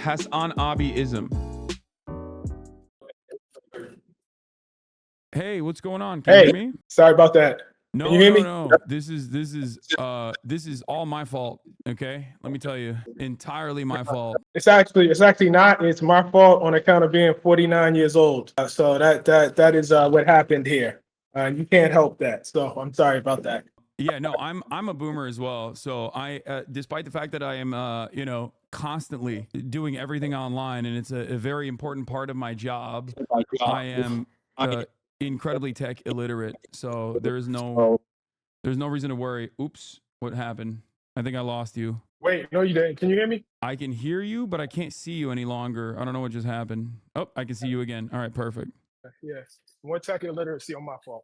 Hasanabiism. Hey, what's going on? Can you hear me? Sorry about that. No, Can you hear me? no. This is all my fault. Okay, let me tell you, entirely my fault. It's actually not. It's my fault on account of being 49 years old. So that is what happened here. You can't help that. So I'm sorry about that. Yeah, no, I'm a boomer as well. So I, despite the fact that I am, constantly doing everything online, and it's a very important part of my job, I am incredibly tech illiterate. So there's no reason to worry. Oops, what happened? I think I lost you. Wait, no, you didn't. Can you hear me? I can hear you, but I can't see you any longer. I don't know what just happened. Oh, I can see you again. All right, perfect. Yes. More tech illiteracy on my fault.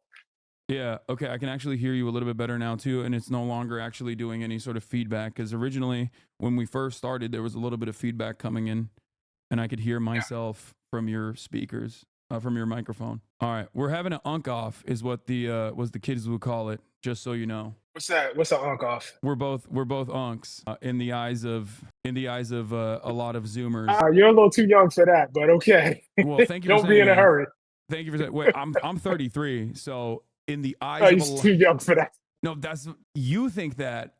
Yeah, okay, I can actually hear you a little bit better now too, and it's no longer actually doing any sort of feedback, because originally when we first started there was a little bit of feedback coming in, and I could hear myself from your speakers, from your microphone. All right, we're having an unk off is what the kids would call it, just so you know. What's that? What's an unk off? We're both unks in the eyes of a lot of Zoomers. You're a little too young for that, but okay. Well, thank you. Don't be in a hurry. Thank you for saying. Wait, I'm 33, so in the eyes of he's too young for that. No, that's, you think that,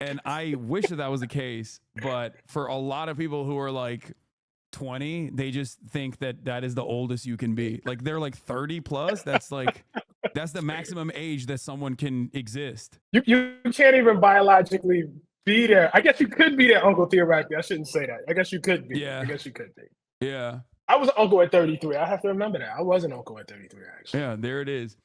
and I wish that was the case, but for a lot of people who are like 20, they just think that is the oldest you can be. Like they're like 30 plus. That's like that's the maximum age that someone can exist. You can't even biologically be there. I guess you could be there, uncle, theoretically. I shouldn't say that. I guess you could be. Yeah. I guess you could be. Yeah. I was an uncle at 33. I have to remember that. I was an uncle at 33, actually. Yeah, there it is.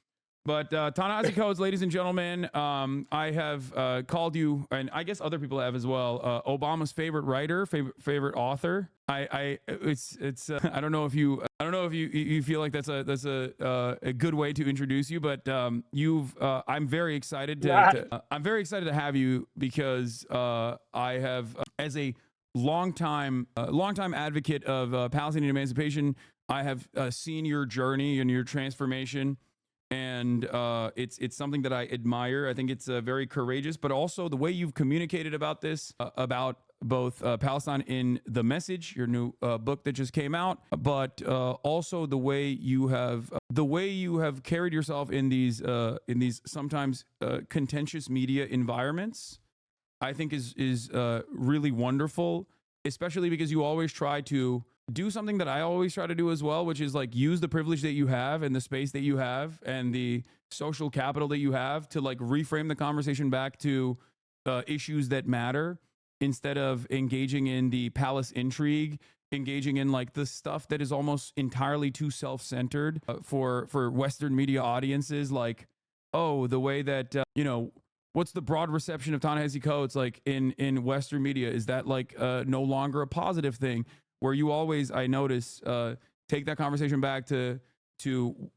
But Ta-Nehisi Codes, ladies and gentlemen, I have called you, and I guess other people have as well, Obama's favorite writer, favorite author. I don't know if you feel like that's a good way to introduce you, but I'm very excited to have you, because I have, as a longtime advocate of Palestinian emancipation, I have seen your journey and your transformation. And it's something that I admire. I think it's very courageous, but also the way you've communicated about this, about both Palestine in The Message, your new book that just came out, but also the way you have carried yourself in these sometimes contentious media environments, I think is really wonderful, especially because you always try to do something that I always try to do as well, which is like use the privilege that you have and the space that you have and the social capital that you have to like reframe the conversation back to issues that matter, instead of engaging in the palace intrigue, engaging in like the stuff that is almost entirely too self-centered for Western media audiences. Like, oh, the way that, what's the broad reception of Ta-Nehisi Coates like in Western media? Is that like no longer a positive thing? Where you always, I notice, take that conversation back to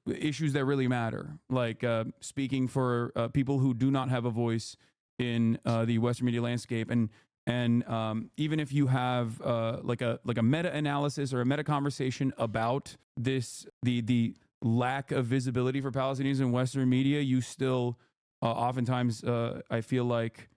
issues that really matter, like speaking for people who do not have a voice in the Western media landscape, and even if you have like a meta-analysis or a meta-conversation about this, the lack of visibility for Palestinians in Western media, you still oftentimes, I feel like,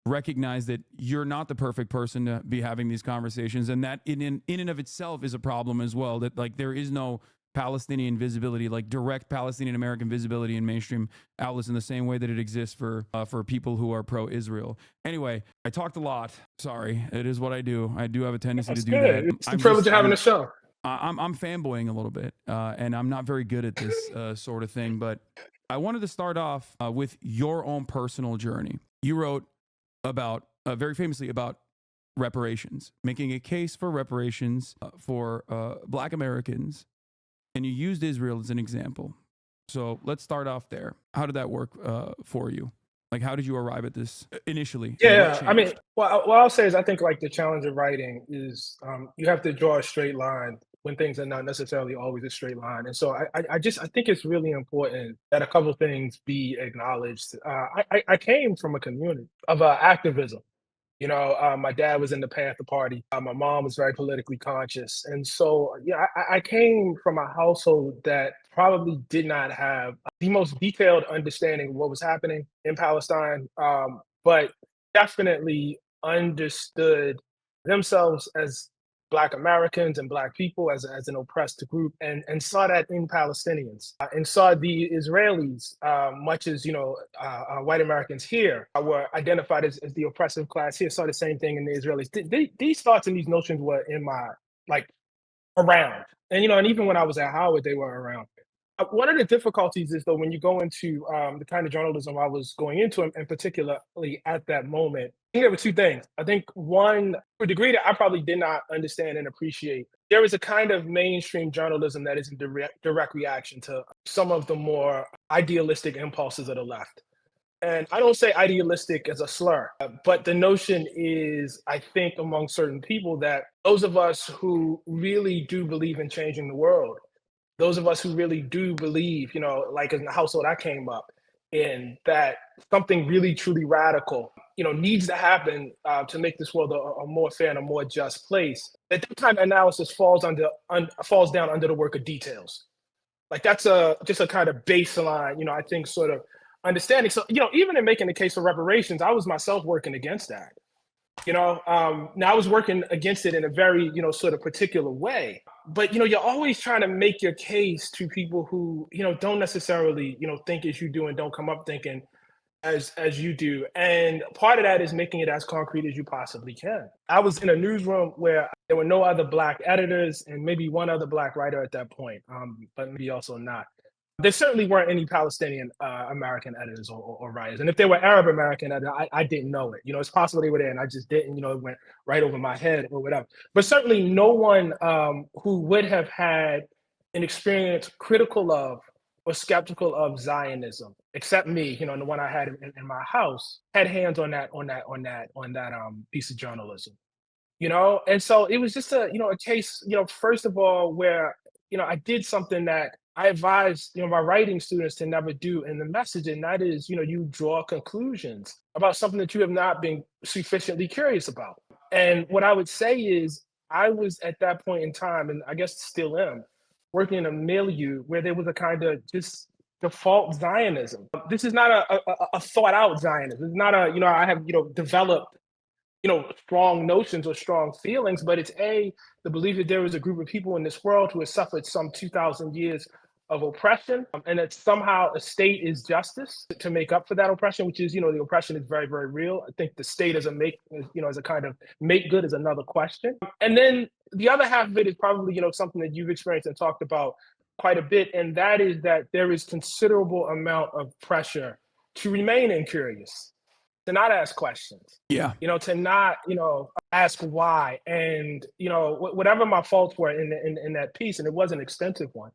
recognize that you're not the perfect person to be having these conversations, and that in and of itself is a problem as well, that like there is no Palestinian visibility, like direct Palestinian American visibility in mainstream outlets in the same way that it exists for people who are pro-Israel. Anyway, I talked a lot. Sorry, it is what I do. I do have a tendency to do that. It's the privilege of having a show. I'm fanboying a little bit, and I'm not very good at this sort of thing, but I wanted to start off with your own personal journey. You wrote about very famously about reparations, making a case for reparations for Black Americans, and you used Israel as an example. So let's start off there. How did that work for you? Like, how did you arrive at this initially? Yeah, I mean, what I'll say is I think like the challenge of writing is you have to draw a straight line when things are not necessarily always a straight line. And so I think it's really important that a couple of things be acknowledged. I came from a community of activism. My dad was in the Panther Party. My mom was very politically conscious. And so, yeah, I came from a household that probably did not have the most detailed understanding of what was happening in Palestine, but definitely understood themselves as Black Americans and Black people as an oppressed group, and saw that in Palestinians, and saw the Israelis, much as white Americans here were identified as the oppressive class here, saw the same thing in the Israelis. These thoughts and these notions were in my like around, and even when I was at Howard, they were around. One of the difficulties is though when you go into the kind of journalism I was going into, and particularly at that moment, I think there were two things. I think one, to a degree that I probably did not understand and appreciate, there is a kind of mainstream journalism that is in direct reaction to some of the more idealistic impulses of the left. And I don't say idealistic as a slur, but the notion is, I think, among certain people that those of us who really do believe in changing the world, those of us who really do believe, like in the household I came up in, that something really truly radical, needs to happen to make this world a more fair and a more just place. That kind of analysis falls down under the work of details. Like that's just a kind of baseline, I think, sort of understanding. So, even in making the case for reparations, I was myself working against that. Now I was working against it in a very, sort of particular way. But, you're always trying to make your case to people who, don't necessarily, think as you do and don't come up thinking as you do. And part of that is making it as concrete as you possibly can. I was in a newsroom where there were no other Black editors and maybe one other Black writer at that point, but maybe also not. There certainly weren't any Palestinian American editors or writers. And if there were Arab American editors, I didn't know it. It's possible they were there and I just didn't, it went right over my head or whatever. But certainly no one who would have had an experience critical of or skeptical of Zionism, except me, the one I had in my house, had hands on that piece of journalism. And so it was just a case, first of all, where, I did something that I advise, my writing students to never do in the message, and that is, you draw conclusions about something that you have not been sufficiently curious about. And what I would say is, I was at that point in time, and I guess still am, working in a milieu where there was a kind of just default Zionism. This is not a thought out Zionism. It's not I have, developed, strong notions or strong feelings, but it's the belief that there is a group of people in this world who have suffered some 2,000 years of oppression, and that somehow a state is justice to make up for that oppression, which is, the oppression is very, very real. I think the state as a kind of make good is another question. And then the other half of it is probably, something that you've experienced and talked about quite a bit, and that is that there is considerable amount of pressure to remain incurious, to not ask questions. Yeah. To not, ask why. And, whatever my faults were in that piece, and it was an extensive one,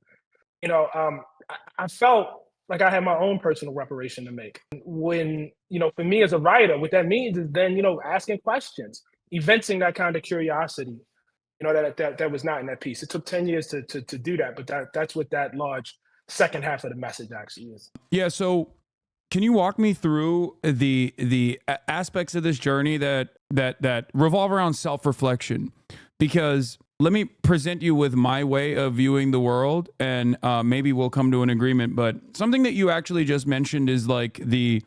I felt like I had my own personal reparation to make. When, for me as a writer, what that means is then, asking questions, evincing that kind of curiosity, that was not in that piece. It took 10 years to do that, but that's what that large second half of the message actually is. Yeah. So can you walk me through the aspects of this journey that revolve around self-reflection? Because let me present you with my way of viewing the world, and maybe we'll come to an agreement. But something that you actually just mentioned is like the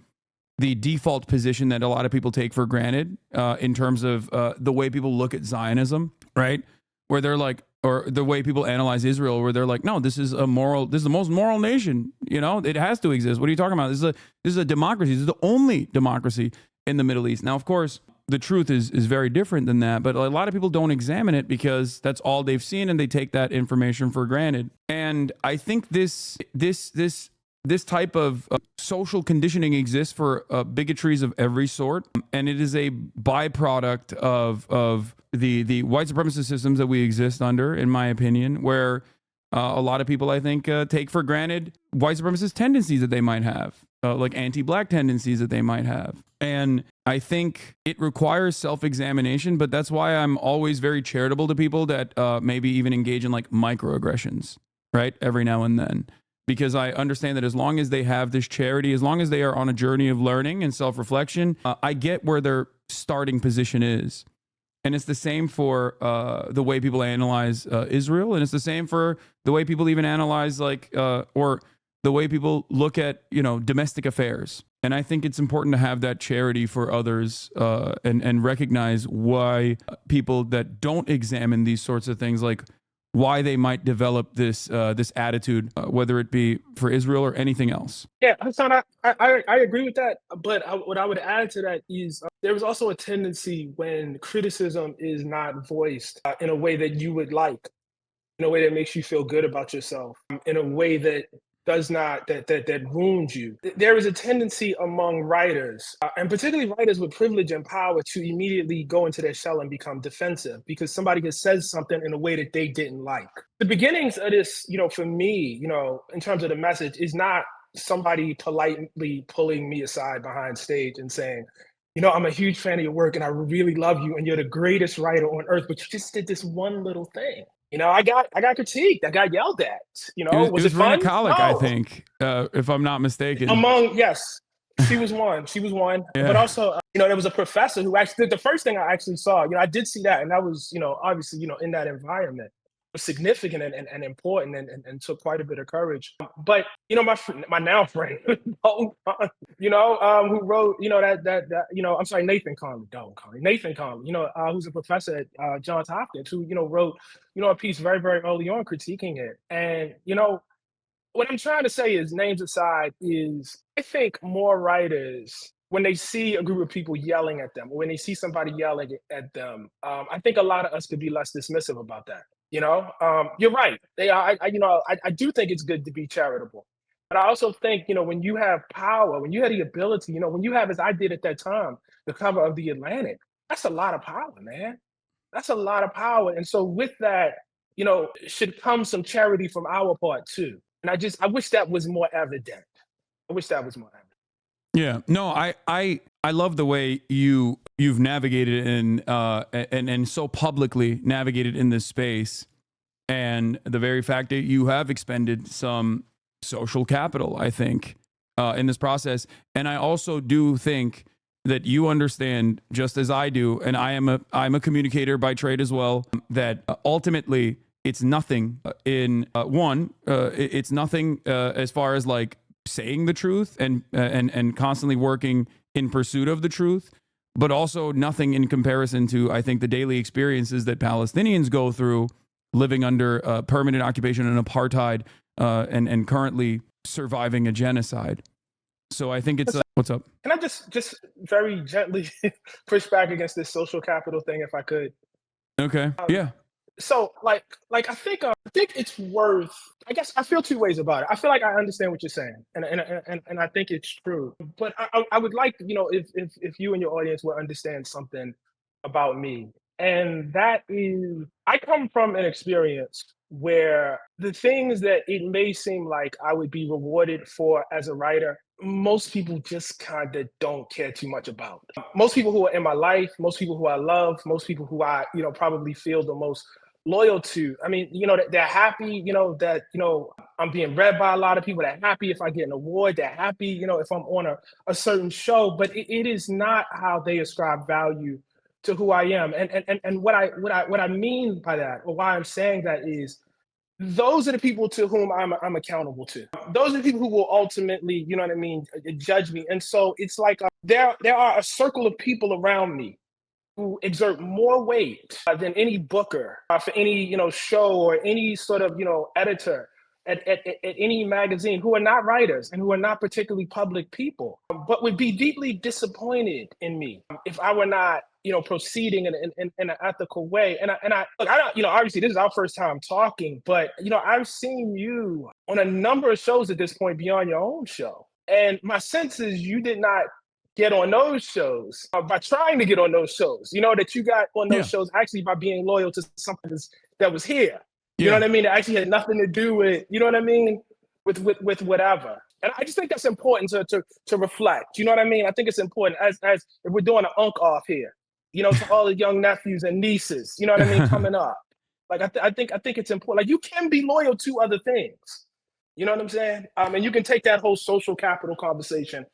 default position that a lot of people take for granted in terms of the way people look at Zionism, right? Where they're like, or the way people analyze Israel, where they're like, no, this is the most moral nation. It has to exist. What are you talking about? This is a democracy. This is the only democracy in the Middle East. Now, of course, the truth is very different than that, but a lot of people don't examine it because that's all they've seen, and they take that information for granted. And I think this type of social conditioning exists for bigotries of every sort, and it is a byproduct of the white supremacist systems that we exist under, in my opinion, where a lot of people, I think, take for granted white supremacist tendencies that they might have, like anti-Black tendencies that they might have. And I think it requires self-examination, but that's why I'm always very charitable to people that maybe even engage in like microaggressions, right? Every now and then. Because I understand that as long as they have this charity, as long as they are on a journey of learning and self-reflection, I get where their starting position is. And it's the same for the way people analyze Israel, and it's the same for the way people even analyze or the way people look at domestic affairs. And I think it's important to have that charity for others, and recognize why people that don't examine these sorts of things, like why they might develop this attitude, whether it be for Israel or anything else. Yeah, Hassan, I agree with that. But what I would add to that is there is also a tendency when criticism is not voiced in a way that you would like, in a way that makes you feel good about yourself, in a way that does not that wounds you. There is a tendency among writers, and particularly writers with privilege and power, to immediately go into their shell and become defensive because somebody has said something in a way that they didn't like. The beginnings of this, for me, in terms of the message, is not somebody politely pulling me aside behind stage and saying, I'm a huge fan of your work and I really love you and you're the greatest writer on earth, but you just did this one little thing. I got critiqued. I got yelled at. Was It it was Rena fun? Kalik, I No. think, if I'm not mistaken. Yes, she was one. She was one. Yeah. But also, there was a professor who actually, the first thing I actually saw, I did see that, and that was, obviously, in that environment, was significant and important, and took quite a bit of courage. But my now friend, who wrote, I'm sorry, Nathan Conley, Nathan Conley, who's a professor at Johns Hopkins, who wrote, a piece very, very early on critiquing it, and what I'm trying to say is, names aside, is I think more writers, when they see a group of people yelling at them, or when they see somebody yelling at them, I think a lot of us could be less dismissive about that. You're right. I do think it's good to be charitable, but I also think, when you have power, when you have the ability, when you have, as I did at that time, the cover of the Atlantic, that's a lot of power, man. That's a lot of power. And so with that, should come some charity from our part too. And I wish that was more evident. I wish that was more evident. Yeah, no, I love the way you've navigated and so publicly navigated in this space, and the very fact that you have expended some social capital, I think, in this process. And I also do think that you understand, just as I do, and I'm a communicator by trade as well, that ultimately it's nothing it's nothing as far as like saying the truth and constantly working in pursuit of the truth, but also nothing in comparison to, I think, the daily experiences that Palestinians go through living under permanent occupation and apartheid, and currently surviving a genocide. So I think it's what's up? Can I just very gently push back against this social capital thing, if I could? Okay. Yeah. So I think it's worth. I guess I feel two ways about it. I feel like I understand what you're saying, and I think it's true. But I would like, if you and your audience will understand something about me, and that is, I come from an experience where the things that it may seem like I would be rewarded for as a writer, most people just kind of don't care too much about. Most people who are in my life, most people who I love, most people who I, probably feel the most loyal to. I mean, they're happy, that, I'm being read by a lot of people. They're happy if I get an award. They're happy, if I'm on a certain show, but it is not how they ascribe value to who I am. And what I mean by that, or why I'm saying that, is those are the people to whom I'm accountable to. Those are the people who will ultimately, judge me. And so it's like there are a circle of people around me who exert more weight than any booker for any show, or any sort of editor at any magazine, who are not writers and who are not particularly public people, but would be deeply disappointed in me if I were not proceeding in an ethical way. And I look, I don't, obviously this is our first time talking, but I've seen you on a number of shows at this point beyond your own show, and my sense is you did not get on those shows by trying to get on those shows, that you got on those shows actually by being loyal to something that was here. You know what I mean? That actually had nothing to do with, with whatever. And I just think that's important to reflect. You know what I mean? I think it's important as if we're doing an unk off here, to all the young nephews and nieces, you know what I mean, coming up. Like I think it's important. Like, you can be loyal to other things. You know what I'm saying? And you can take that whole social capital conversation,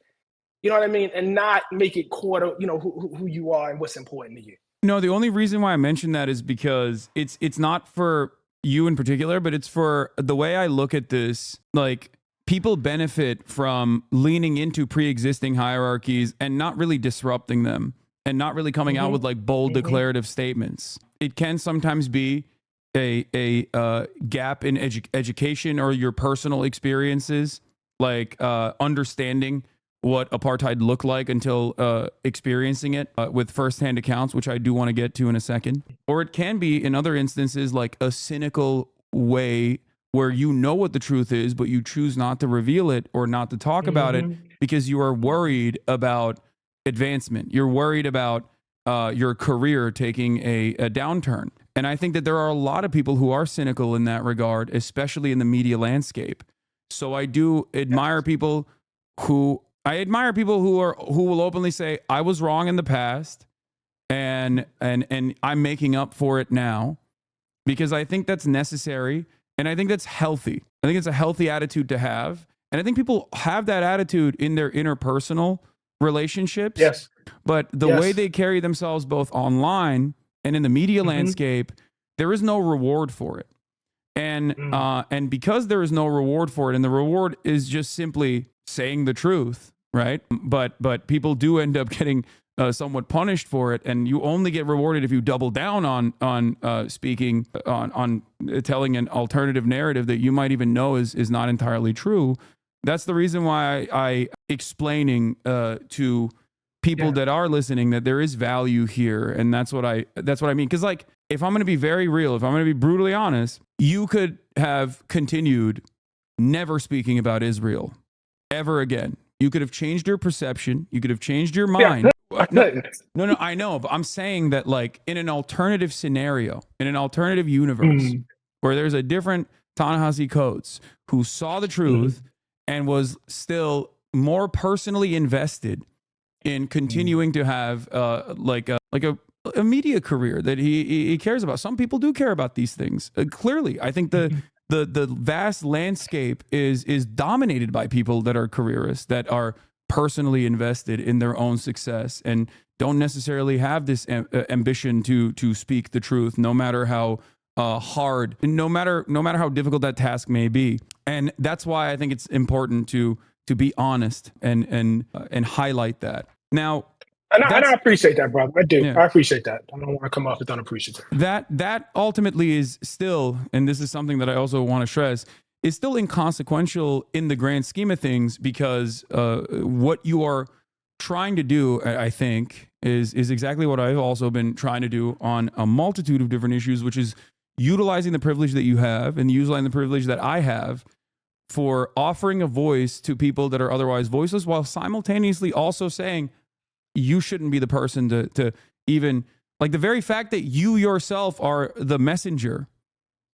you know what I mean, and not make it quarter, who you are and what's important to you. No, the only reason why I mentioned that is because it's not for you in particular, but it's for the way I look at this. Like, people benefit from leaning into pre-existing hierarchies and not really disrupting them and not really coming out with like bold declarative statements. It can sometimes be a gap in education or your personal experiences, like understanding what apartheid looked like until experiencing it with firsthand accounts, which I do want to get to in a second. Or it can be, in other instances, like a cynical way where you know what the truth is, but you choose not to reveal it or not to talk about it because you are worried about advancement. You're worried about your career taking a downturn. And I think that there are a lot of people who are cynical in that regard, especially in the media landscape. So I do admire people who will openly say, I was wrong in the past and I'm making up for it now, because I think that's necessary and I think that's healthy. I think it's a healthy attitude to have. And I think people have that attitude in their interpersonal relationships. Yes. But the way they carry themselves both online and in the media landscape, there is no reward for it. And because there is no reward for it, and the reward is just simply saying the truth, right? But people do end up getting somewhat punished for it, and you only get rewarded if you double down on speaking on telling an alternative narrative that you might even know is not entirely true. That's the reason why I explaining to people that are listening that there is value here, and that's what I mean. Because like, if I'm going to be very real, if I'm going to be brutally honest, you could have continued never speaking about Israel ever again. You could have changed your perception. You could have changed your mind. No, I know, but I'm saying that like in an alternative scenario, in an alternative universe, where there's a different Ta-Nehisi Coates who saw the truth and was still more personally invested in continuing to have like a media career that he cares about. Some people do care about these things. Clearly, I think the vast landscape is dominated by people that are careerists, that are personally invested in their own success and don't necessarily have this ambition to speak the truth, no matter how hard, no matter how difficult that task may be. And that's why I think it's important to be honest and highlight that. Now, and I appreciate that, brother. I do. Yeah. I appreciate that. I don't want to come off as unappreciative. That ultimately is still, and this is something that I also want to stress, is still inconsequential in the grand scheme of things, because what you are trying to do, I think, is exactly what I've also been trying to do on a multitude of different issues, which is utilizing the privilege that you have and utilizing the privilege that I have for offering a voice to people that are otherwise voiceless, while simultaneously also saying, you shouldn't be the person to even, like, the very fact that you yourself are the messenger,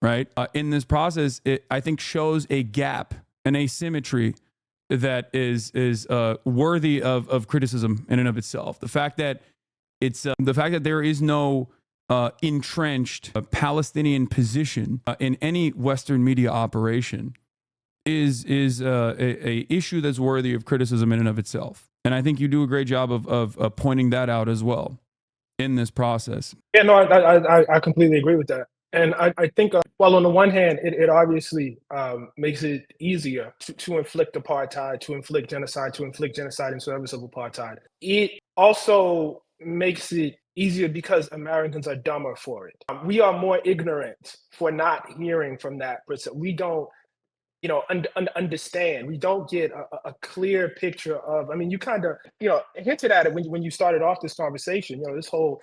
right? In this process, it, I think, shows a gap, an asymmetry that is worthy of criticism in and of itself. The fact that there is no entrenched Palestinian position in any Western media operation is a issue that's worthy of criticism in and of itself. And I think you do a great job of pointing that out as well in this process. Yeah, no, I completely agree with that. And I think, well, on the one hand, it obviously makes it easier to inflict apartheid, to inflict genocide in service of apartheid. It also makes it easier because Americans are dumber for it. We are more ignorant for not hearing from that person. We don't, understand. We don't get a clear picture of, I mean, you kind of, hinted at it when you started off this conversation, this whole,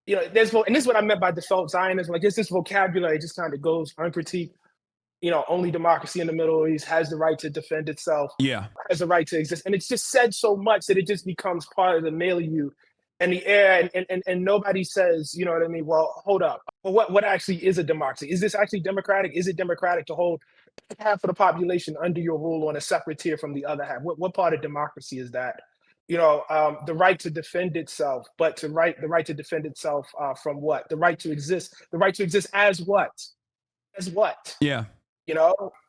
and this is what I meant by default Zionism. Like, there's this vocabulary just kind of goes uncritiqued. Only democracy in the Middle East has the right to defend itself. Yeah, has the right to exist, and it's just said so much that it just becomes part of the milieu and the air, and nobody says, you know what I mean? Well, hold up. Well, what actually is a democracy? Is this actually democratic? Is it democratic to hold half of the population under your rule on a separate tier from the other half? What part of democracy is that? The right to defend itself, but the right to defend itself from what? The right to exist as what? As what? yeah.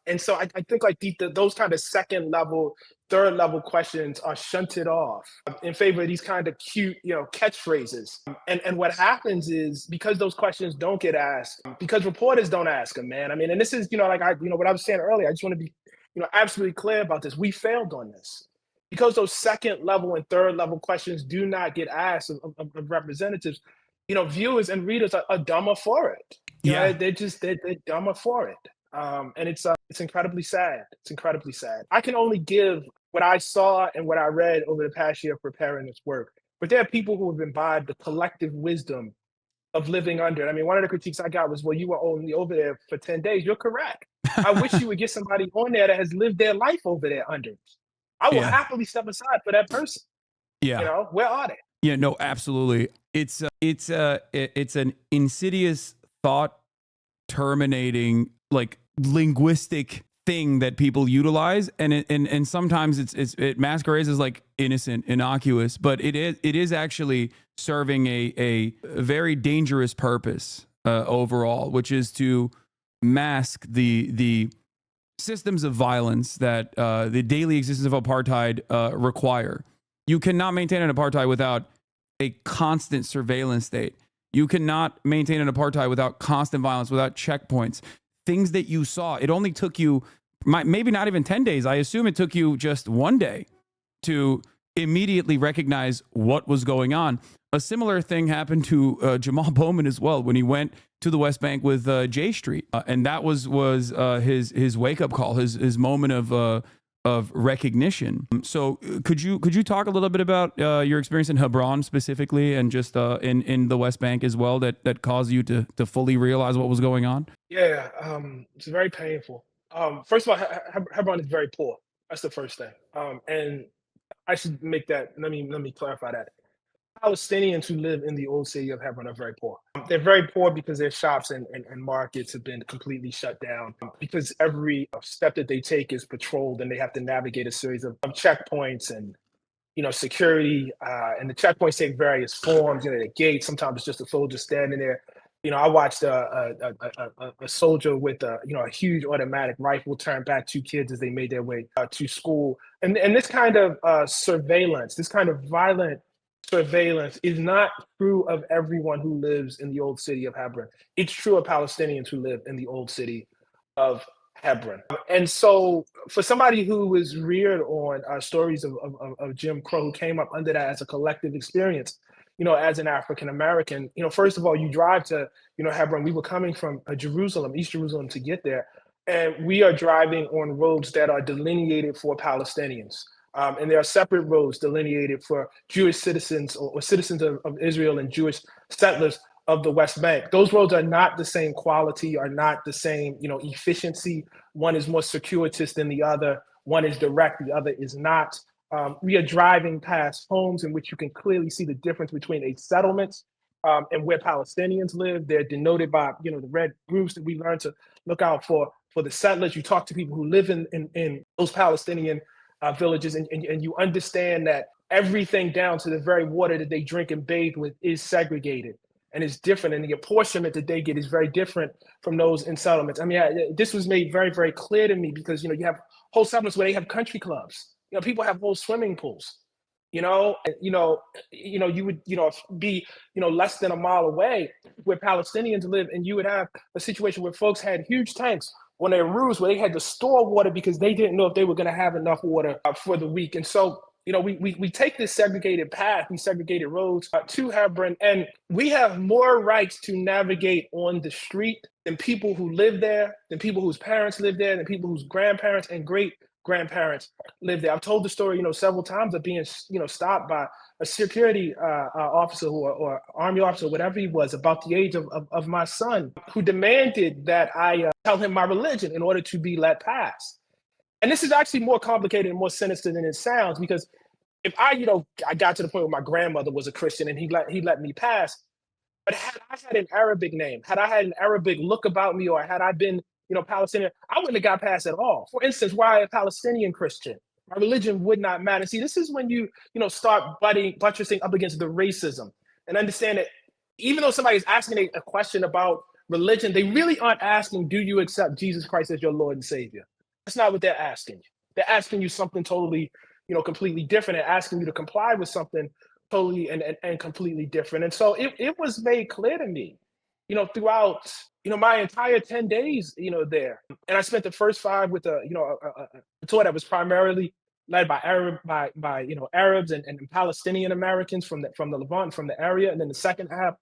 And so I think like those kind of second level, third level questions are shunted off in favor of these kind of cute, catchphrases. And what happens is, because those questions don't get asked, because reporters don't ask them, man. I mean, and this is, what I was saying earlier. I just want to be absolutely clear about this. We failed on this because those second level and third level questions do not get asked of representatives. Viewers and readers are dumber for it. Yeah. They're dumber for it. And it's incredibly sad. It's incredibly sad. I can only give what I saw and what I read over the past year preparing this work. But there are people who have imbibed the collective wisdom of living under it. I mean, one of the critiques I got was, well, you were only over there for 10 days. You're correct. I wish you would get somebody on there that has lived their life over there under it. I will Yeah. happily step aside for that person. Yeah. Where are they? Yeah, no, absolutely. It's an insidious thought terminating like linguistic thing that people utilize, and sometimes it masquerades as like innocent, innocuous, but it is actually serving a very dangerous purpose overall, which is to mask the systems of violence that the daily existence of apartheid require. You cannot maintain an apartheid without a constant surveillance state. You cannot maintain an apartheid without constant violence, without checkpoints. Things that you saw, it only took you maybe not even 10 days. I assume it took you just one day to immediately recognize what was going on. A similar thing happened to Jamal Bowman as well when he went to the West Bank with J Street, and that was his wake up call, his moment of recognition. So could you talk a little bit about your experience in Hebron specifically, and just in the West Bank as well, that caused you to fully realize what was going on? Yeah, it's very painful. First of all, Hebron is very poor. That's the first thing. And I should make that. Let me clarify that. Palestinians who live in the old city of Hebron are very poor. They're very poor because their shops and markets have been completely shut down, because every step that they take is patrolled, and they have to navigate a series of checkpoints and security. And the checkpoints take various forms. The gates. Sometimes it's just a soldier standing there. I watched a soldier with a huge automatic rifle turn back two kids as they made their way to school. And this kind of surveillance, this kind of violent surveillance is not true of everyone who lives in the old city of Hebron. It's true of Palestinians who live in the old city of Hebron. And so for somebody who was reared on stories of Jim Crow, who came up under that as a collective experience, as an African American, first of all, you drive to, Hebron. We were coming from Jerusalem, East Jerusalem, to get there. And we are driving on roads that are delineated for Palestinians. And there are separate roads delineated for Jewish citizens or citizens of Israel and Jewish settlers of the West Bank. Those roads are not the same quality, are not the same, efficiency. One is more circuitous than the other. One is direct, the other is not. We are driving past homes in which you can clearly see the difference between a settlement and where Palestinians live. They're denoted by, the red groups that we learned to look out for the settlers. You talk to people who live in those Palestinian villages, and you understand that everything down to the very water that they drink and bathe with is segregated and is different. And the apportionment that they get is very different from those in settlements. I mean, this was made very, very clear to me because, you have whole settlements where they have country clubs. People have whole swimming pools. You would, be, less than a mile away where Palestinians live, and you would have a situation where folks had huge tanks on their roofs where they had to store water because they didn't know if they were going to have enough water for the week. And so, we take this segregated path, these segregated roads to Hebron, and we have more rights to navigate on the street than people who live there, than people whose parents live there, than people whose grandparents and great grandparents live there. I've told the story, several times of being, stopped by a security officer or army officer, whatever he was, about the age of my son, who demanded that I tell him my religion in order to be let pass. And this is actually more complicated and more sinister than it sounds, because if I got to the point where my grandmother was a Christian and he let me pass, but had I had an Arabic name, had I had an Arabic look about me, or had I been, Palestinian, I wouldn't have got past at all. For instance, why a Palestinian Christian? My religion would not matter. See, this is when you start buttressing up against the racism and understand that even though somebody's asking a question about religion, they really aren't asking, do you accept Jesus Christ as your Lord and Savior? That's not what they're asking. They're asking you something totally, completely different, and asking you to comply with something totally and completely different. And so it was made clear to me throughout, my entire 10 days, there. And I spent the first 5 with a tour that was primarily led by Arabs and Palestinian Americans from the Levant, from the area. And then the second half,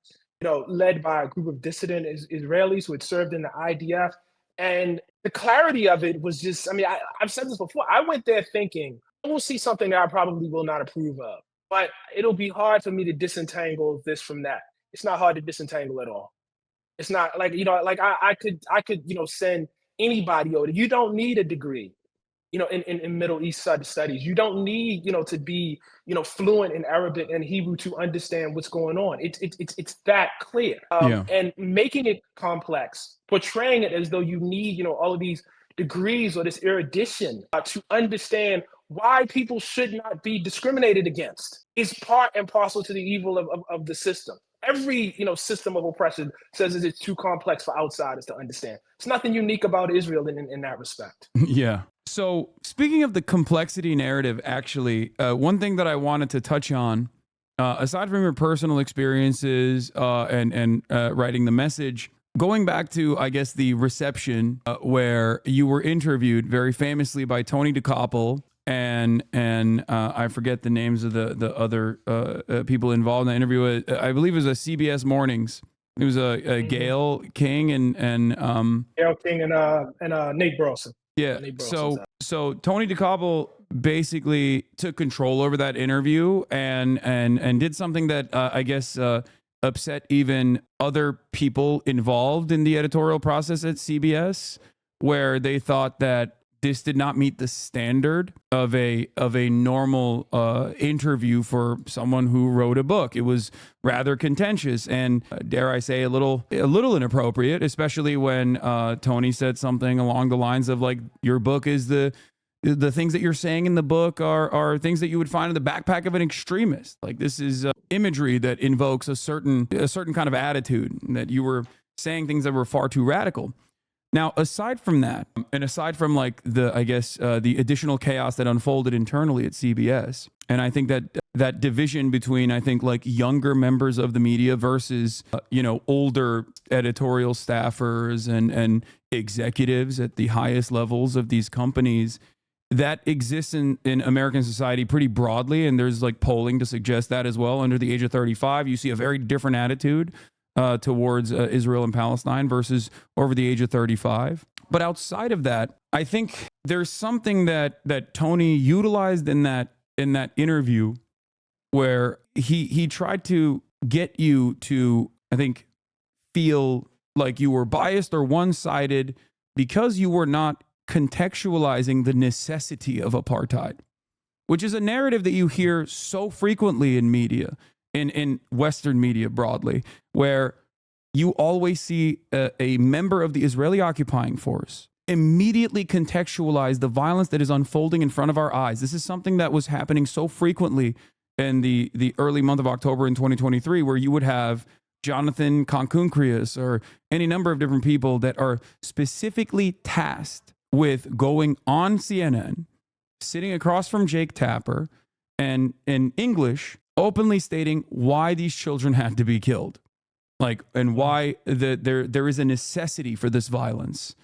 led by a group of dissident Israelis who had served in the IDF. And the clarity of it was just, I mean, I've said this before. I went there thinking, I will see something that I probably will not approve of, but it'll be hard for me to disentangle this from that. It's not hard to disentangle at all. It's not like, like I could, send anybody over. You don't need a degree, in Middle East studies. You don't need, to be, fluent in Arabic and Hebrew to understand what's going on. It's that clear. Yeah. And making it complex, portraying it as though you need, all of these degrees or this erudition to understand why people should not be discriminated against is part and parcel to the evil of the system. Every system of oppression says that it's too complex for outsiders to understand. It's nothing unique about Israel in that respect. Yeah. So speaking of the complexity narrative, actually, one thing that I wanted to touch on, aside from your personal experiences and writing the message, going back to, I guess, the reception where you were interviewed very famously by Tony DeCoppel and I forget the names of the other people involved in the interview. I believe it was a CBS Mornings. It was a Gail King and Gail King and Nate Burleson. Yeah. So Tony DeCoppel basically took control over that interview and did something that I guess upset even other people involved in the editorial process at CBS, where they thought that this did not meet the standard of a normal interview for someone who wrote a book. It was rather contentious and, dare I say, a little inappropriate, especially when Tony said something along the lines of, like, your book is the things that you're saying in the book are things that you would find in the backpack of an extremist. Like, this is imagery that invokes a certain kind of attitude, that you were saying things that were far too radical. Now, aside from that, and aside from, like, the additional chaos that unfolded internally at CBS, and I think that division between, I think, like, younger members of the media versus, older editorial staffers and executives at the highest levels of these companies, that exists in American society pretty broadly. And there's, like, polling to suggest that as well. Under the age of 35, you see a very different attitude towards Israel and Palestine versus over the age of 35. But outside of that, I think there's something that Tony utilized in that interview where he tried to get you to, I think, feel like you were biased or one-sided because you were not contextualizing the necessity of apartheid, which is a narrative that you hear so frequently in media, in Western media broadly, where you always see a member of the Israeli occupying force immediately contextualize the violence that is unfolding in front of our eyes. This is something that was happening so frequently in the early month of October in 2023, where you would have Jonathan Concuncreus or any number of different people that are specifically tasked with going on CNN, sitting across from Jake Tapper, and in English, openly stating why these children had to be killed, like, and why there is a necessity for this violence.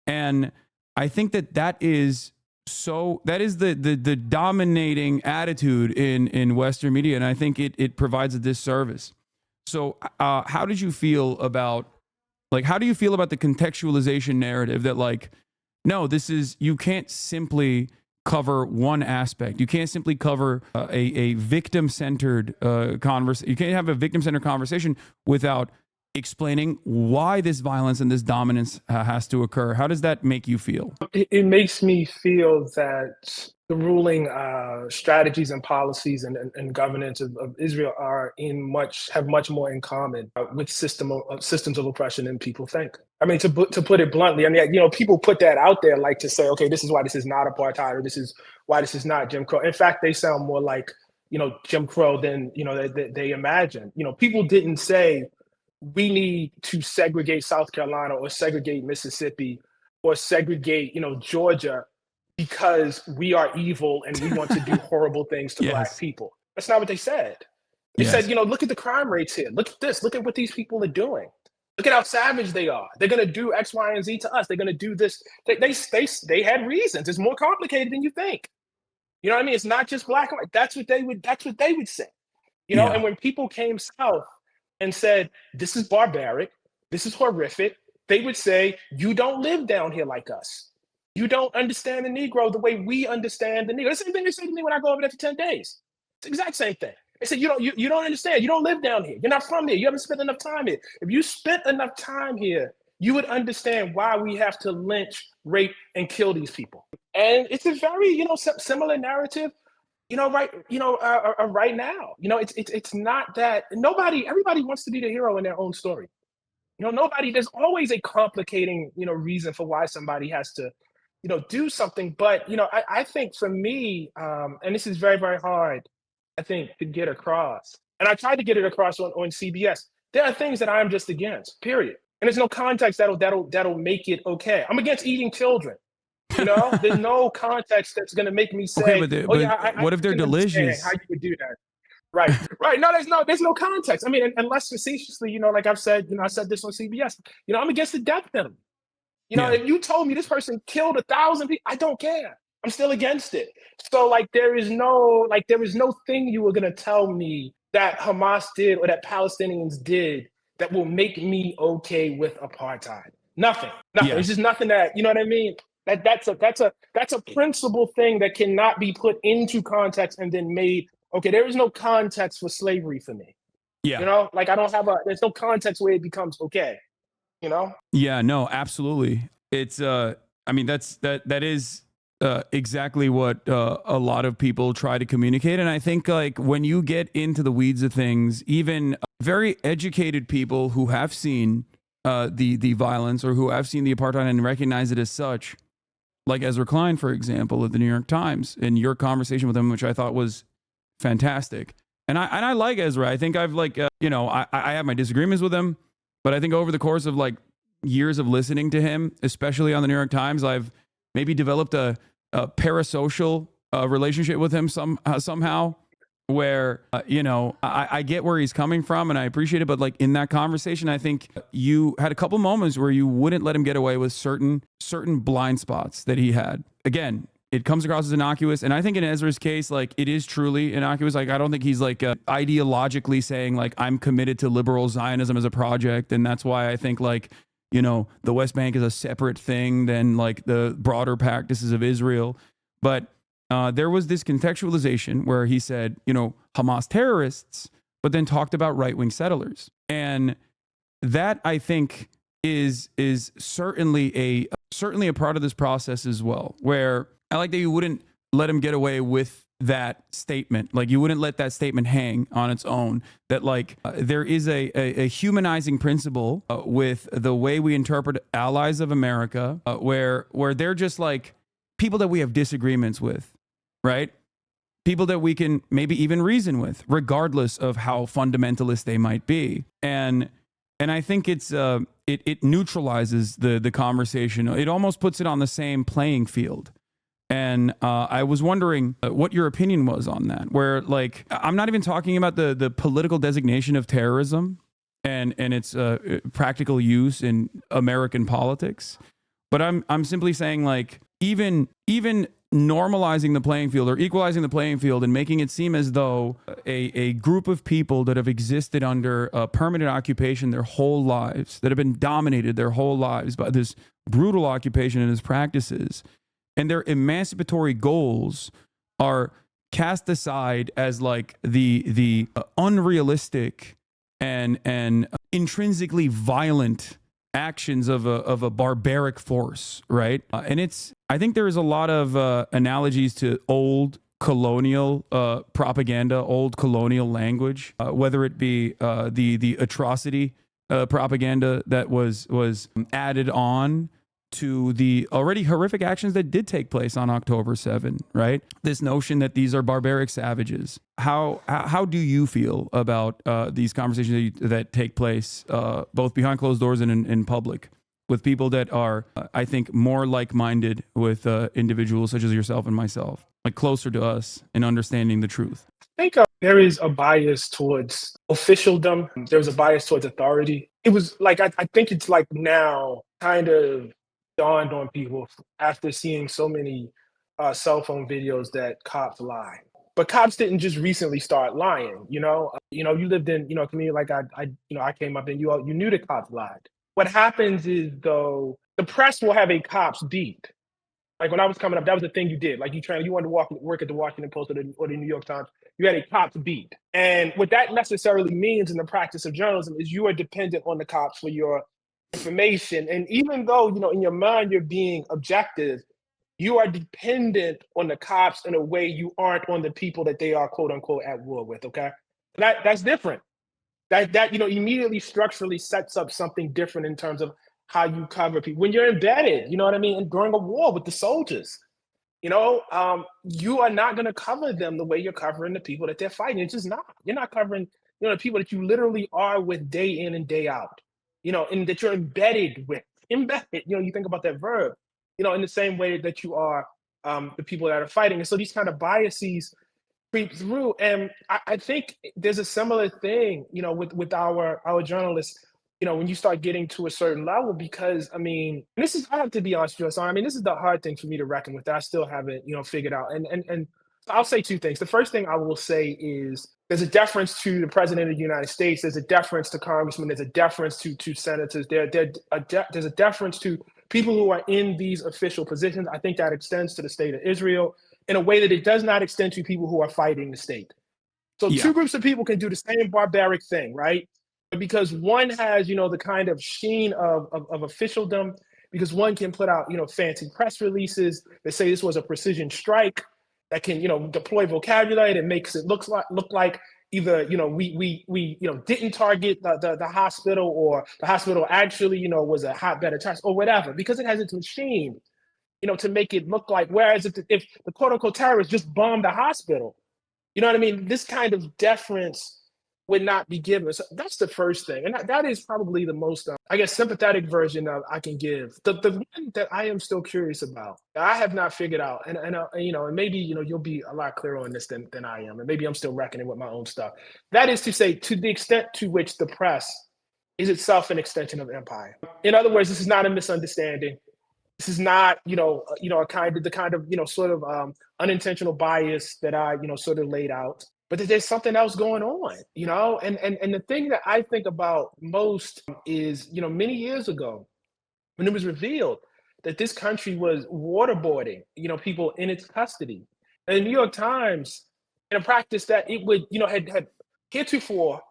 And I think that is the dominating attitude in Western media, and I think it provides a disservice. So how did you feel about, like, how do you feel about the contextualization narrative that, like, no, you can't simply cover one aspect. You can't simply cover a victim-centered conversation. You can't have a victim-centered conversation without explaining why this violence and this dominance has to occur. How does that make you feel? It makes me feel that the ruling strategies and policies and governance of Israel have much more in common with systems of oppression than people think. I mean, to put it bluntly, I mean, people put that out there, like, to say, okay, this is why this is not apartheid, or this is why this is not Jim Crow. In fact, they sound more like, Jim Crow than, they imagine. People didn't say, we need to segregate South Carolina or segregate Mississippi or segregate, Georgia, because we are evil and we want to do horrible things to Black people. That's not what they said. They said, look at the crime rates here. Look at this. Look at what these people are doing. Look at how savage they are. They're gonna do X, Y, and Z to us. They're gonna do this. They had reasons. It's more complicated than you think. You know what I mean? It's not just black and white. That's what they would say. You know, Yeah. and when people came south and said, this is barbaric, this is horrific, they would say, you don't live down here like us. You don't understand the Negro the way we understand the Negro. That's the same thing they say to me when I go over there for 10 days. It's the exact same thing. They say, you don't understand. You don't live down here. You're not from here. You haven't spent enough time here. If you spent enough time here, you would understand why we have to lynch, rape, and kill these people. And it's a very, similar narrative, right now. It's not that everybody wants to be the hero in their own story. There's always a complicating, reason for why somebody has to, do something. But, I think for me, and this is very, very hard, I think, to get across. And I tried to get it across on CBS. There are things that I'm just against, period. And there's no context that'll make it okay. I'm against eating children. There's no context that's going to make me say, Okay, "Oh yeah, what if they're can understand delicious? how you would do that." Right, right. No, there's no context. I mean, unless facetiously, like I've said, I said this on CBS. I'm against the death penalty. Yeah. If you told me this person killed 1,000 people, I don't care. I'm still against it. So there is no thing you were gonna tell me that Hamas did or that Palestinians did that will make me okay with apartheid. Nothing. Yeah. It's just nothing that, you know what I mean? That's a principle thing that cannot be put into context and then made okay. There is no context for slavery for me. Yeah. There's no context where it becomes okay. Yeah, no, absolutely. It's I mean that is exactly what a lot of people try to communicate, and I think like when you get into the weeds of things, even very educated people who have seen the violence or who have seen the apartheid and recognize it as such, like Ezra Klein, for example, of the New York Times, in your conversation with him, which I thought was fantastic. And I like Ezra. I think I've I have my disagreements with him, but I think over the course of like years of listening to him, especially on the New York Times, I've maybe developed a parasocial relationship with him somehow, where I get where he's coming from and I appreciate it. But like in that conversation, I think you had a couple moments where you wouldn't let him get away with certain blind spots that he had. Again, it comes across as innocuous, and I think in Ezra's case, like it is truly innocuous. Like I don't think he's like ideologically saying like I'm committed to liberal Zionism as a project, and that's why I think like the West Bank is a separate thing than like the broader practices of Israel. But there was this contextualization where he said, Hamas terrorists, but then talked about right-wing settlers. And that I think is certainly a part of this process as well, where I like that you wouldn't let him get away with that statement. Like you wouldn't let that statement hang on its own, that like there is a humanizing principle with the way we interpret allies of America, where they're just like people that we have disagreements with, right? People that we can maybe even reason with, regardless of how fundamentalist they might be. And I think it neutralizes the conversation. It almost puts it on the same playing field. And I was wondering what your opinion was on that, where like I'm not even talking about the political designation of terrorism and its practical use in American politics, but I'm simply saying like even normalizing the playing field or equalizing the playing field and making it seem as though a group of people that have existed under a permanent occupation their whole lives, that have been dominated their whole lives by this brutal occupation and its practices, and their emancipatory goals are cast aside as like the unrealistic and intrinsically violent actions of a barbaric force, right? And I think there is a lot of analogies to old colonial propaganda, old colonial language, whether it be the atrocity propaganda that was added on to the already horrific actions that did take place on October 7, right? This notion that these are barbaric savages. How do you feel about these conversations that take place both behind closed doors and in public with people that are, I think, more like-minded with individuals such as yourself and myself, like closer to us in understanding the truth? think there is a bias towards officialdom. There's a bias towards authority. It was like I think it's like now kind of dawned on people after seeing so many cell phone videos that cops lie. But cops didn't just recently start lying. You lived in a community like I came up in. You knew the cops lied. What happens is though the press will have a cops beat. Like when I was coming up, that was the thing you did. Like you wanted to work at the Washington Post or the New York Times. You had a cops beat, and what that necessarily means in the practice of journalism is you are dependent on the cops for your information. And even though in your mind you're being objective, you are dependent on the cops in a way you aren't on the people that they are quote unquote at war with. Okay, that's different. That immediately structurally sets up something different in terms of how you cover people when you're embedded. You know what I mean? And during a war with the soldiers, you are not going to cover them the way you're covering the people that they're fighting. It's just not. You're not covering the people that you literally are with day in and day out. And that you're embedded with. Embedded. You think about that verb. In the same way that you are the people that are fighting. And so these kind of biases creep through. And I think there's a similar thing, with our journalists, when you start getting to a certain level, because I have to be honest with you, this is the hard thing for me to reckon with that I still haven't, figured out. And I'll say two things. The first thing I will say is there's a deference to the president of the United States. There's a deference to congressmen. There's a deference to senators. There's a deference to people who are in these official positions. I think that extends to the state of Israel in a way that it does not extend to people who are fighting the state. So two groups of people can do the same barbaric thing, right? Because one has, the kind of sheen of officialdom, because one can put out, fancy press releases that say this was a precision strike, that can, deploy vocabulary that makes it look like either, we didn't target the hospital, or the hospital actually, was a hotbed of attacks or whatever, because it has its machine, to make it look like, whereas if the quote unquote terrorists just bombed the hospital, you know what I mean? This kind of deference would not be given. So that's the first thing. And that is probably the most, sympathetic version of I can give. The one that I am still curious about, I have not figured out, and maybe, you'll be a lot clearer on this than I am. And maybe I'm still reckoning with my own stuff. That is to say, to the extent to which the press is itself an extension of empire. In other words, this is not a misunderstanding. This is not, a kind of, sort of unintentional bias that I, sort of laid out, but that there's something else going on, and the thing that I think about most is, many years ago, when it was revealed that this country was waterboarding, people in its custody, and the New York Times, in a practice that it would, had heretofore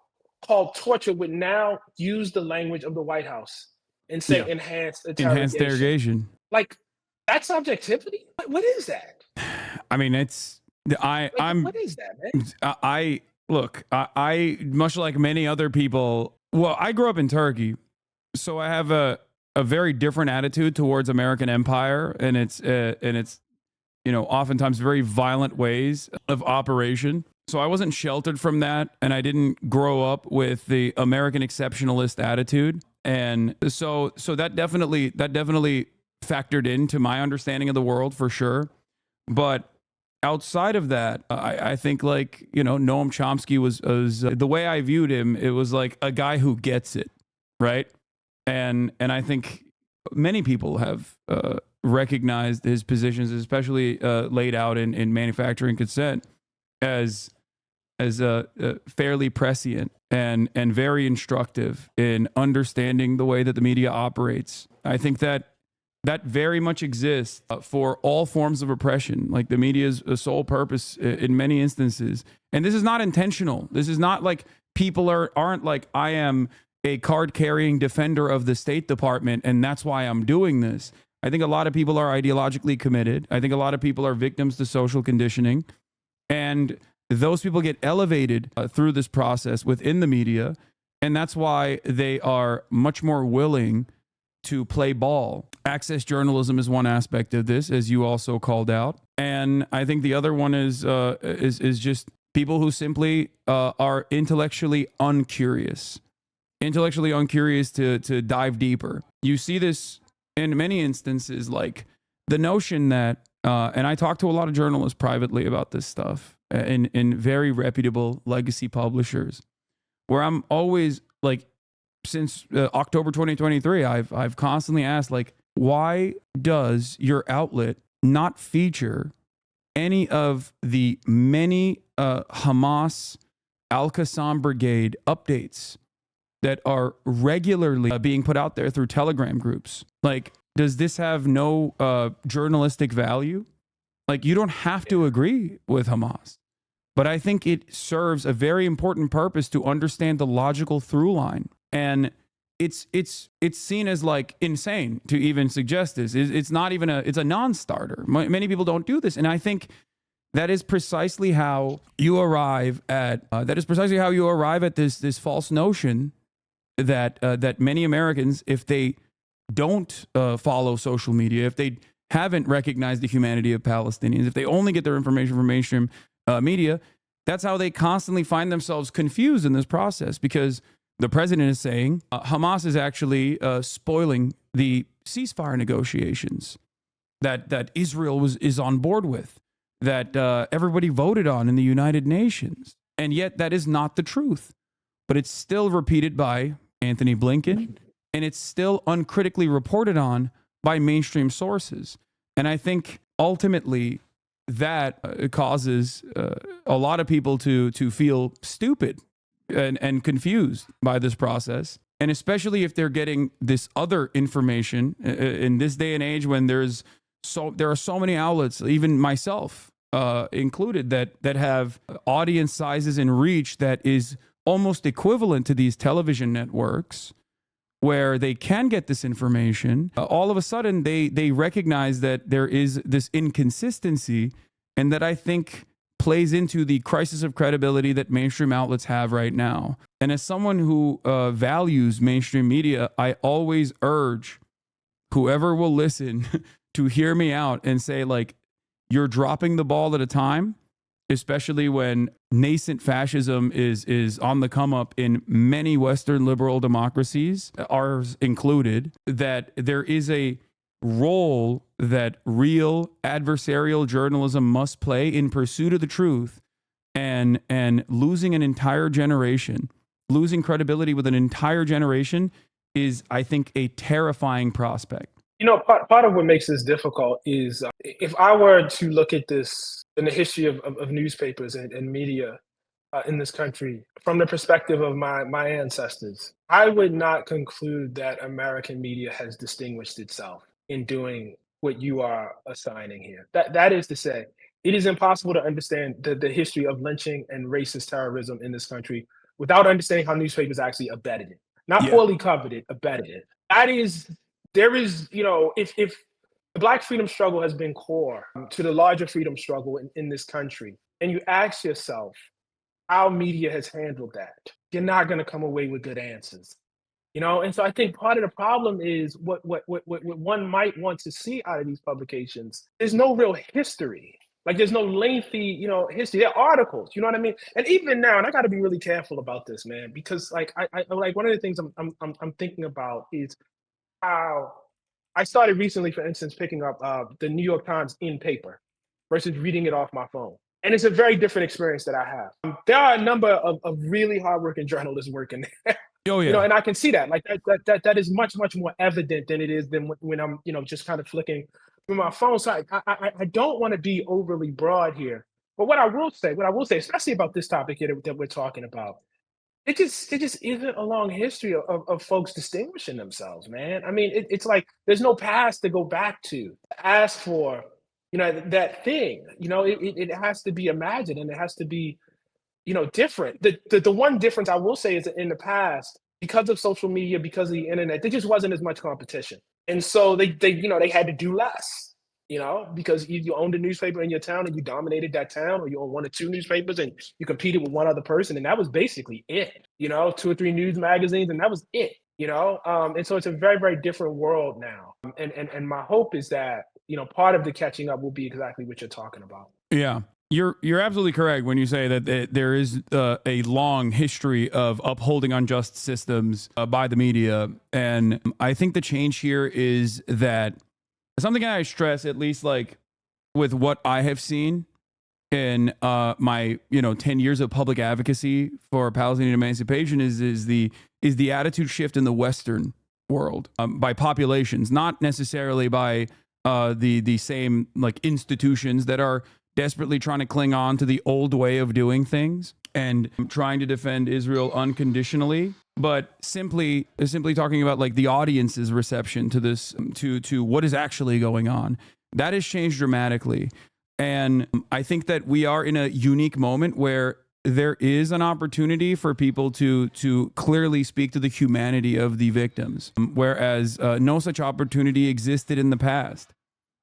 called torture, would now use the language of the White House and say enhanced interrogation. Like, that's objectivity? What is that? It's what is that, man? I much like many other people. Well, I grew up in Turkey, so I have a very different attitude towards American empire and its oftentimes very violent ways of operation. So I wasn't sheltered from that, and I didn't grow up with the American exceptionalist attitude, and so that definitely factored into my understanding of the world for sure. But outside of that, I think Noam Chomsky was the way I viewed him. It was like a guy who gets it, right? And I think many people have recognized his positions, especially laid out in Manufacturing Consent, as fairly prescient and very instructive in understanding the way that the media operates. I think that very much exists for all forms of oppression. Like the media's sole purpose in many instances. And this is not intentional. This is not like people aren't like, I am a card-carrying defender of the State Department, and that's why I'm doing this. I think a lot of people are ideologically committed. I think a lot of people are victims to social conditioning. And those people get elevated through this process within the media. And that's why they are much more willing to play ball. Access journalism is one aspect of this, as you also called out, and I think the other one is just people who simply are intellectually uncurious to dive deeper. You see this in many instances, like the notion that, and I talk to a lot of journalists privately about this stuff, in very reputable legacy publishers, where I'm always like, since October 2023, I've constantly asked, like, why does your outlet not feature any of the many Hamas Al-Qassam Brigade updates that are regularly being put out there through Telegram groups? Like, does this have no journalistic value? Like, you don't have to agree with Hamas, but I think it serves a very important purpose to understand the logical through line. And it's seen as like insane to even suggest this. It's not even it's a non-starter. Many people don't do this, and I think that is precisely how you arrive at this false notion that many Americans, if they don't follow social media, if they haven't recognized the humanity of Palestinians, if they only get their information from mainstream media, that's how they constantly find themselves confused in this process, because the president is saying Hamas is actually spoiling the ceasefire negotiations that Israel is on board with, that everybody voted on in the United Nations. And yet that is not the truth. But it's still repeated by Anthony Blinken, and it's still uncritically reported on by mainstream sources. And I think ultimately that causes a lot of people to feel stupid and confused by this process. And especially if they're getting this other information in this day and age, when there are so many outlets, even myself included, that have audience sizes and reach that is almost equivalent to these television networks, where they can get this information. All of a sudden, they recognize that there is this inconsistency, and that I think plays into the crisis of credibility that mainstream outlets have right now. And as someone who values mainstream media, I always urge whoever will listen to hear me out and say, like, you're dropping the ball at a time, especially when nascent fascism is on the come up in many Western liberal democracies, ours included, that there is a role that real adversarial journalism must play in pursuit of the truth, and losing an entire generation, losing credibility with an entire generation is, I think, a terrifying prospect. You know, part of what makes this difficult is if I were to look at this in the history of newspapers and media in this country from the perspective of my ancestors, I would not conclude that American media has distinguished itself in doing what you are assigning here. That is to say, it is impossible to understand the history of lynching and racist terrorism in this country without understanding how newspapers actually abetted it. Not poorly covered it, abetted it. There is, you know, if the Black freedom struggle has been core to the larger freedom struggle in this country, and you ask yourself how media has handled that, you're not going to come away with good answers. You know, and so I think part of the problem is what one might want to see out of these publications. There's no real history. Like, there's no lengthy, you know, history. They're articles, you know what I mean? And even now, and I got to be really careful about this, man, because like I like one of the things I'm thinking about is how I started recently, for instance, picking up the New York Times in paper versus reading it off my phone. And it's a very different experience that I have. There are a number of really hardworking journalists working there. Oh, yeah. You know, and I can see that. Like that is much more evident than it is than when I'm, you know, just kind of flicking through my phone. So I don't want to be overly broad here. But what I will say, especially about this topic here that we're talking about, it just isn't a long history of folks distinguishing themselves, man. I mean, it's like there's no past to go back to ask for, you know, that thing. You know, it has to be imagined, and it has to be, you know, different. The one difference I will say is that in the past, because of social media, because of the internet, there just wasn't as much competition, and so they you know, they had to do less. You know, because you owned a newspaper in your town and you dominated that town, or you own one or two newspapers and you competed with one other person, and that was basically it. You know, 2 or 3 news magazines, and that was it. You know, and so it's a very different world now. And my hope is that, you know, part of the catching up will be exactly what you're talking about. Yeah. You're absolutely correct when you say that there is a long history of upholding unjust systems by the media. And I think the change here is that something I stress, at least like with what I have seen, in my 10 years of public advocacy for Palestinian emancipation is the attitude shift in the Western world by populations, not necessarily by the same like institutions that are desperately trying to cling on to the old way of doing things and trying to defend Israel unconditionally, but simply talking about like the audience's reception to this, to what is actually going on. That has changed dramatically. And I think that we are in a unique moment where there is an opportunity for people to clearly speak to the humanity of the victims, whereas no such opportunity existed in the past.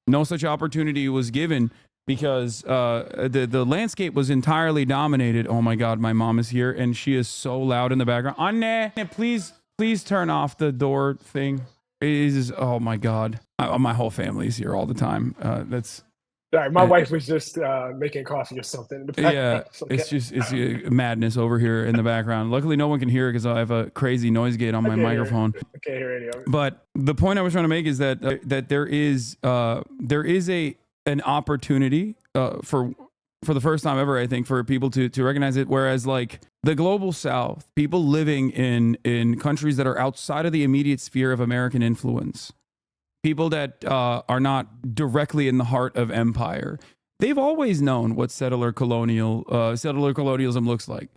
No such opportunity was given because the landscape was entirely dominated. Oh my God, my mom is here and she is so loud in the background. Anne, please turn off the door thing. It is, oh my God. My whole family is here all the time. That's... Sorry, my wife was just making coffee or something in the background. Yeah, it's madness over here in the background. Luckily, no one can hear it because I have a crazy noise gate on my microphone. I can't hear any of it. But the point I was trying to make is that that there is an opportunity for the first time ever, I think, for people to recognize it. Whereas like the global South, people living in countries that are outside of the immediate sphere of American influence, people that are not directly in the heart of empire, they've always known what settler colonialism looks like.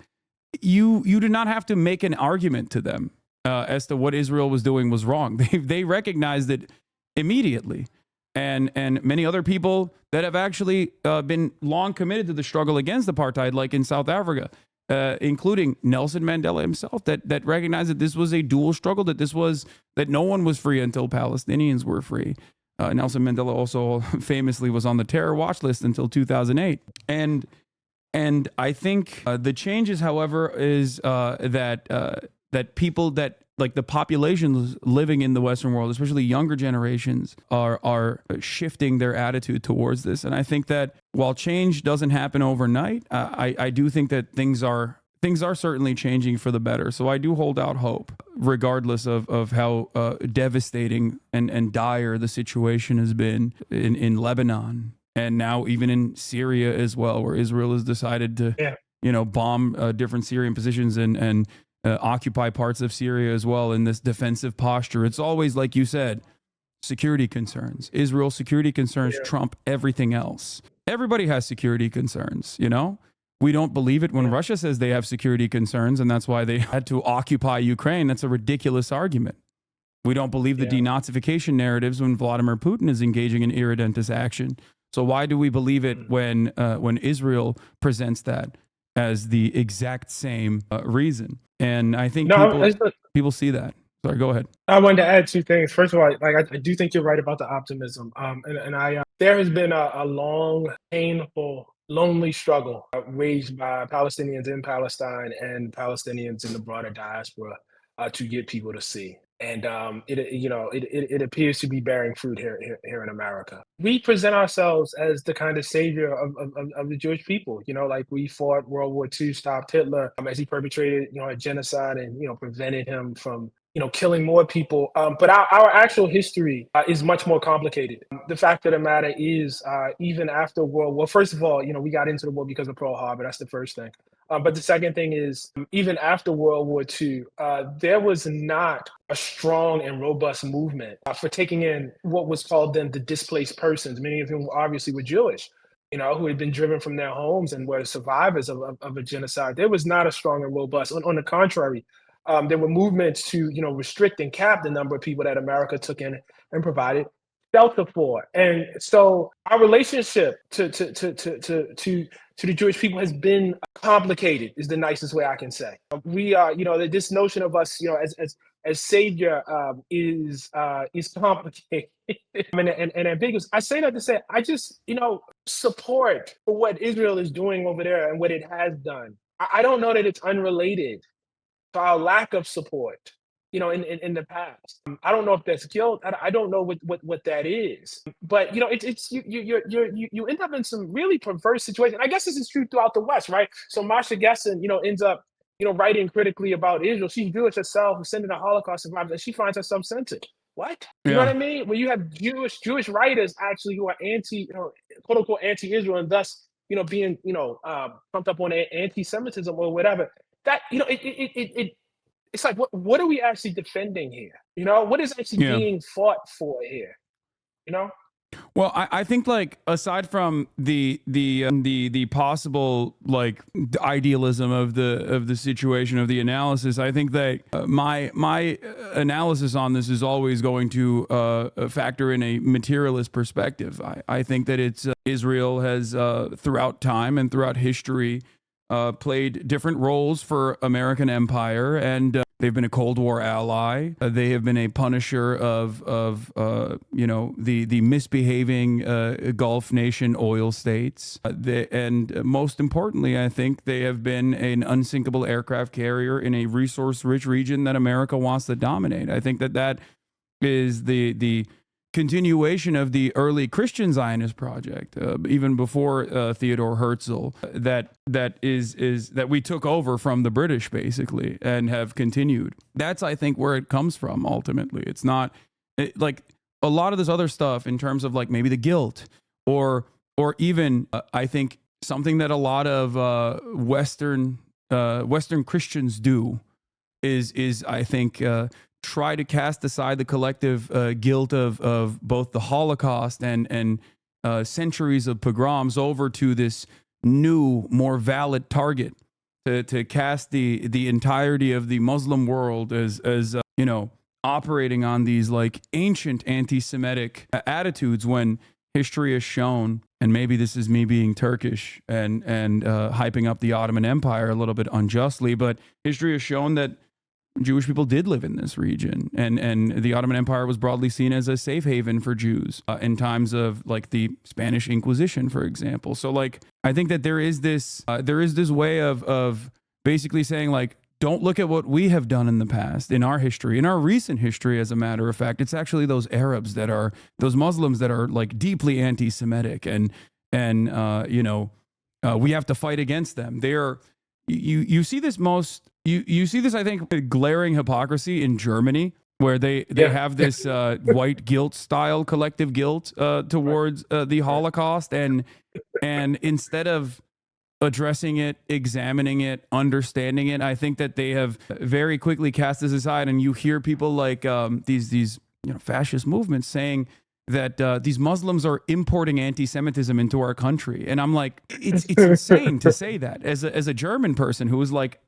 You do not have to make an argument to them as to what Israel was doing was wrong. They recognized it immediately. And many other people that have actually been long committed to the struggle against apartheid, like in South Africa, including Nelson Mandela himself, that recognized that this was a dual struggle, that no one was free until Palestinians were free. Nelson Mandela also famously was on the terror watch list until 2008. And I think the changes, however, is that people that, like the populations living in the Western world, especially younger generations, are shifting their attitude towards this. And I think that while change doesn't happen overnight, I do think that things are certainly changing for the better. So I do hold out hope, regardless of how devastating and dire the situation has been in Lebanon, and now even in Syria as well, where Israel has decided to bomb different Syrian positions and occupy parts of Syria as well in this defensive posture. It's always, like you said, security concerns. Israel's security concerns trump everything else. Everybody has security concerns, We don't believe it when Russia says they have security concerns, and that's why they had to occupy Ukraine. That's a ridiculous argument. We don't believe the denazification narratives when Vladimir Putin is engaging in irredentist action. So why do we believe it when Israel presents that as the exact same reason? And I think people see that. Sorry, go ahead. I wanted to add two things. First of all, like I do think you're right about the optimism. There has been a long, painful, lonely struggle waged by Palestinians in Palestine and Palestinians in the broader diaspora to get people to see. And it appears to be bearing fruit here in America. We present ourselves as the kind of savior of the Jewish people. Like we fought World War II, stopped Hitler as he perpetrated a genocide and prevented him from killing more people. But our actual history is much more complicated. The fact of the matter is, even after first of all, we got into the war because of Pearl Harbor. That's the first thing. But the second thing is, even after World War II, there was not a strong and robust movement for taking in what was called then the displaced persons, many of whom obviously were Jewish, who had been driven from their homes and were survivors of a genocide. There was not a strong and robust. On the contrary, there were movements to restrict and cap the number of people that America took in and provided shelter for. And so our relationship to the Jewish people has been complicated, is the nicest way I can say. We are, this notion of us, as savior is complicated and ambiguous. I say that to say, I just, support for what Israel is doing over there and what it has done. I don't know that it's unrelated to our lack of support, in the past. I don't know if that's guilt. I don't know what that is. But it's you end up in some really perverse situations. I guess this is true throughout the West, right? So Masha Gessen, ends up writing critically about Israel. She's Jewish herself, descendant of Holocaust survivors, and she finds herself censored. What? You know what I mean? When you have Jewish writers actually who are quote unquote anti-Israel, and thus being, pumped up on anti-Semitism or whatever. That, it's like, what are we actually defending here? What is actually Yeah. being fought for here? You know? Well, I think like aside from the possible like idealism of the situation of the analysis, I think that my analysis on this is always going to factor in a materialist perspective. I think that it's Israel has throughout time and throughout history played different roles for American empire, and they've been a Cold War ally. They have been a punisher of the misbehaving Gulf nation oil states. And most importantly, I think they have been an unsinkable aircraft carrier in a resource-rich region that America wants to dominate. I think that is the continuation of the early Christian Zionist project, even before Theodore Herzl, that we took over from the British basically and have continued. That's, I think, where it comes from ultimately. It's not like a lot of this other stuff in terms of like maybe the guilt or even I think something that a lot of Western Christians do is I think try to cast aside the collective guilt of both the Holocaust and centuries of pogroms over to this new, more valid target to cast the entirety of the Muslim world as operating on these like ancient anti-Semitic attitudes, when history has shown, and maybe this is me being Turkish and hyping up the Ottoman Empire a little bit unjustly, but history has shown that Jewish people did live in this region, and the Ottoman Empire was broadly seen as a safe haven for Jews in times of like the Spanish Inquisition, for example. So like I think that there is this way of basically saying like, don't look at what we have done in the past, in our history, in our recent history. As a matter of fact, it's actually those Arabs those Muslims that are like deeply anti-Semitic, and we have to fight against them. You see this you see this, I think, glaring hypocrisy in Germany, where they have this white guilt style collective guilt towards the Holocaust, and instead of addressing it, examining it, understanding it, I think that they have very quickly cast this aside. And you hear people like these fascist movements saying that these Muslims are importing anti-Semitism into our country, and I'm like, it's insane to say that as a German person who was like,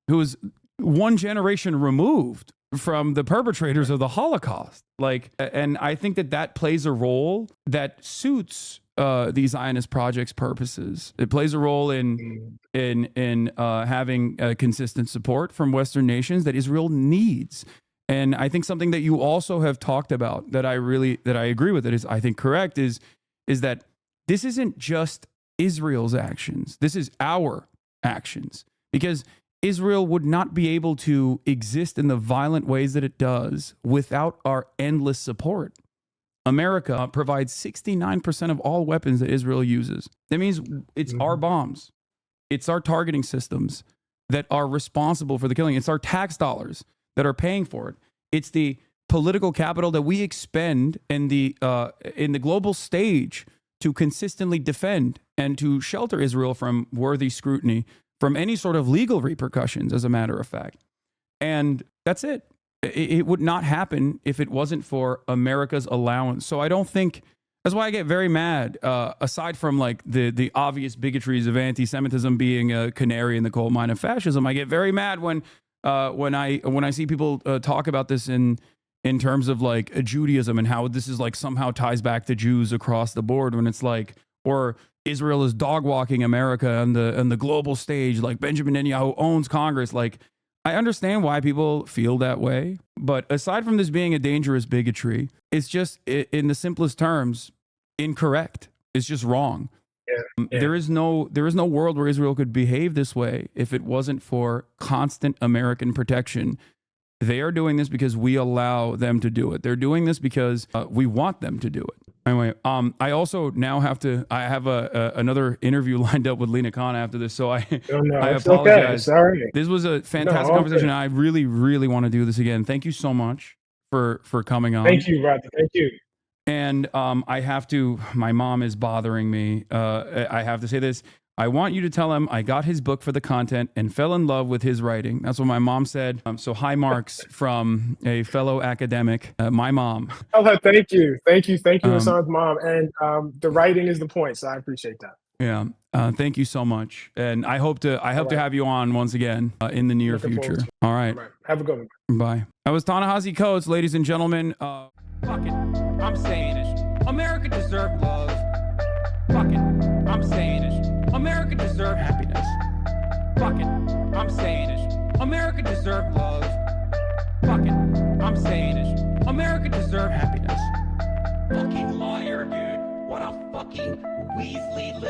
who was one generation removed from the perpetrators of the Holocaust. Like, and I think that plays a role that suits these Zionist projects' purposes. It plays a role in having consistent support from Western nations that Israel needs. And I think something that you also have talked about that I agree with, that is, I think, correct, is that this isn't just Israel's actions. This is our actions, because Israel would not be able to exist in the violent ways that it does without our endless support. America provides 69% of all weapons that Israel uses. That means it's our bombs, it's our targeting systems that are responsible for the killing. It's our tax dollars that are paying for it. It's the political capital that we expend in the global stage to consistently defend and to shelter Israel from worthy scrutiny, from any sort of legal repercussions, as a matter of fact. And that's it. It would not happen if it wasn't for America's allowance. So I don't think, that's why I get very mad, aside from like the obvious bigotries of anti-Semitism being a canary in the coal mine of fascism. I get very mad when I see people talk about this in terms of like Judaism and how this is like somehow ties back to Jews across the board, when it's like, or Israel is dog walking America on the global stage, like Benjamin Netanyahu owns Congress. Like, I understand why people feel that way, but aside from this being a dangerous bigotry, it's just, in the simplest terms, incorrect. It's just wrong. Yeah. There is no world where Israel could behave this way if it wasn't for constant American protection. They are doing this because we allow them to do it. They're doing this because we want them to do it. Anyway, I also now have another interview lined up with Lena Khan after this, so I apologize. Okay. Sorry. This was a fantastic conversation. I really, really want to do this again. Thank you so much for coming on. Thank you, brother. Thank you. And I have to, my mom is bothering me. I have to say this. I want you to tell him I got his book for the content and fell in love with his writing. That's what my mom said. So high marks from a fellow academic, my mom. Tell her thank you. Thank you. Thank you, Hassan's mom. And the writing is the point, so I appreciate that. Yeah. Thank you so much. And I hope to have you on once again in the near future. All right. Have a good one. Bye. That was Ta-Nehisi Coates, ladies and gentlemen. Fuck it. I'm saying it. America deserves love. Fuck it. I'm saying it. America deserves happiness. Fuck it. I'm saying it. America deserves love. Fuck it. I'm saying it. America deserves happiness. Fucking liar, dude. What a fucking Weasley